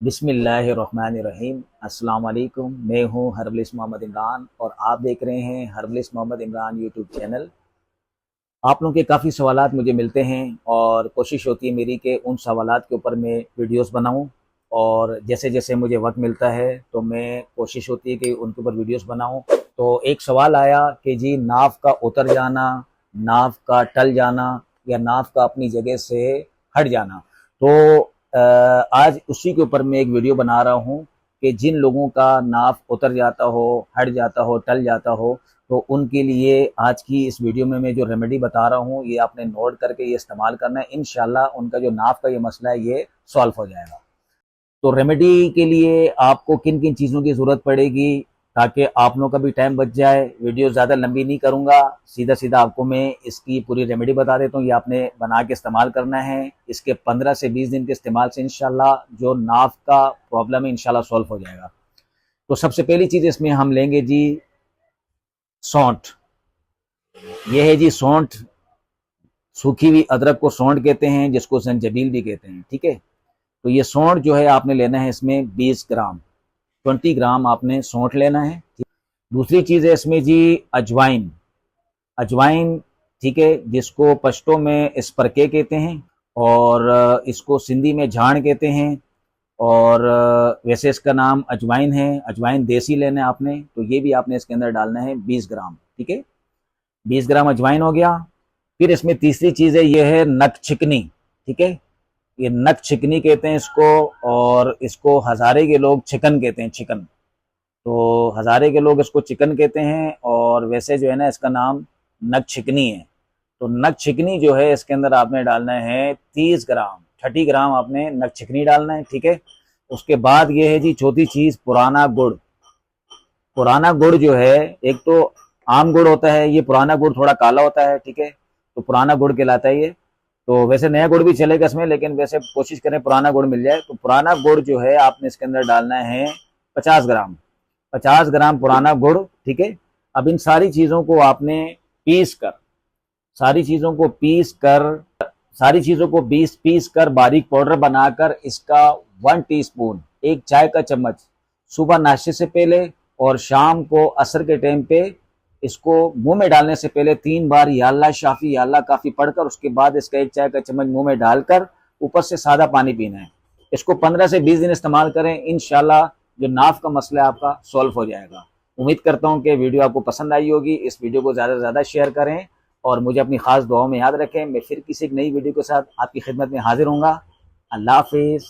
बिस्मिल्लाहिर्रहमानिर्रहीम। अस्सलाम वालेकुम। मैं हूँ हर्बलिस्ट मोहम्मद इमरान और आप देख रहे हैं herbalist Mohammad Imran YouTube channel. आप लोगों के काफ़ी सवालात मुझे मिलते हैं और कोशिश होती है मेरी कि उन सवालात के ऊपर मैं वीडियोस बनाऊं, और जैसे जैसे मुझे वक्त मिलता है तो मैं कोशिश होती है कि उनके ऊपर वीडियोस बनाऊं। तो एक सवाल आया कि जी नाव का उतर जाना, नाव का टल जाना या नाव का अपनी जगह से हट जाना। तो आज उसी के ऊपर मैं एक वीडियो बना रहा हूँ कि जिन लोगों का नाव उतर जाता हो, हट जाता हो, टल जाता हो, तो उनके लिए आज की इस वीडियो में मैं जो रेमेडी बता रहा हूँ ये आपने नोट करके ये इस्तेमाल करना है। इंशाल्लाह उनका जो नाव का ये मसला है ये सॉल्व हो जाएगा। तो रेमेडी के लिए आपको किन किन चीज़ों की ज़रूरत पड़ेगी, ताकि आप लोगों का भी टाइम बच जाए। वीडियो ज़्यादा लंबी नहीं करूँगा, सीधा सीधा आपको मैं इसकी पूरी रेमेडी बता देता हूँ। ये आपने बना के इस्तेमाल करना है। इसके 15 से 20 दिन के इस्तेमाल से इंशाल्लाह जो नाव का प्रॉब्लम है इंशाल्लाह सॉल्व हो जाएगा। तो सबसे पहली चीज़ इसमें हम लेंगे जी सौंठ। ये है जी सौंठ, सूखी हुई अदरक को सौंठ कहते हैं, जिसको संजबील भी कहते हैं। ठीक है, तो ये सौंठ जो है आपने लेना है इसमें 20 ग्राम, 20 ग्राम आपने सौंठ लेना है। दूसरी चीज़ है इसमें जी अजवाइन। अजवाइन, ठीक है, जिसको पश्तो में स्परके कहते हैं और इसको सिंधी में झाड़ कहते हैं, और वैसे इसका नाम अजवाइन है। अजवाइन देसी लेना है आपने, तो ये भी आपने इसके अंदर डालना है 20 ग्राम। ठीक है, 20 ग्राम अजवाइन हो गया। फिर इसमें तीसरी चीज़ है, ये है नक छिकनी। ठीक है, ये नक छिकनी कहते हैं इसको, और इसको हज़ारे के लोग चिकन कहते हैं, चिकन। तो हज़ारे के लोग इसको चिकन कहते हैं, और वैसे जो है ना इसका नाम नक छिकनी है। तो नक छिकनी जो है इसके अंदर आपने डालना है 30 ग्राम, 30 ग्राम आपने नक छिकनी डालना है। ठीक है, उसके बाद ये है जी चौथी चीज़, पुराना गुड़। पुराना गुड़ जो है, एक तो आम गुड़ होता है, ये पुराना गुड़ थोड़ा काला होता है। ठीक है, तो पुराना गुड़ कहलाता है ये। तो वैसे नया गुड़ भी चलेगा इसमें, लेकिन वैसे कोशिश करें पुराना गुड़ मिल जाए। तो पुराना गुड़ जो है आपने इसके अंदर डालना है 50 ग्राम, 50 ग्राम पुराना गुड़। ठीक है, अब इन सारी चीज़ों को आपने पीस कर, सारी चीज़ों को पीस कर, सारी चीज़ों को पीस कर बारीक पाउडर बनाकर इसका 1 टीस्पून, एक चाय का चम्मच, सुबह नाश्ते से पहले और शाम को असर के टाइम पे इसको मुंह में डालने से पहले 3 बार या अल्लाह शाफी या अल्लाह काफ़ी पढ़कर उसके बाद इसका एक चाय का चम्मच मुंह में डालकर ऊपर से सादा पानी पीना है। इसको 15 से 20 दिन इस्तेमाल करें, इंशाल्लाह जो नाफ का मसला है आपका सॉल्व हो जाएगा। उम्मीद करता हूँ कि वीडियो आपको पसंद आई होगी। इस वीडियो को ज़्यादा से ज़्यादा शेयर करें और मुझे अपनी खास दुआओं में याद रखें। मैं फिर किसी एक नई वीडियो के साथ आपकी खिदमत में हाजिर हूँगा। अल्लाह हाफिज़।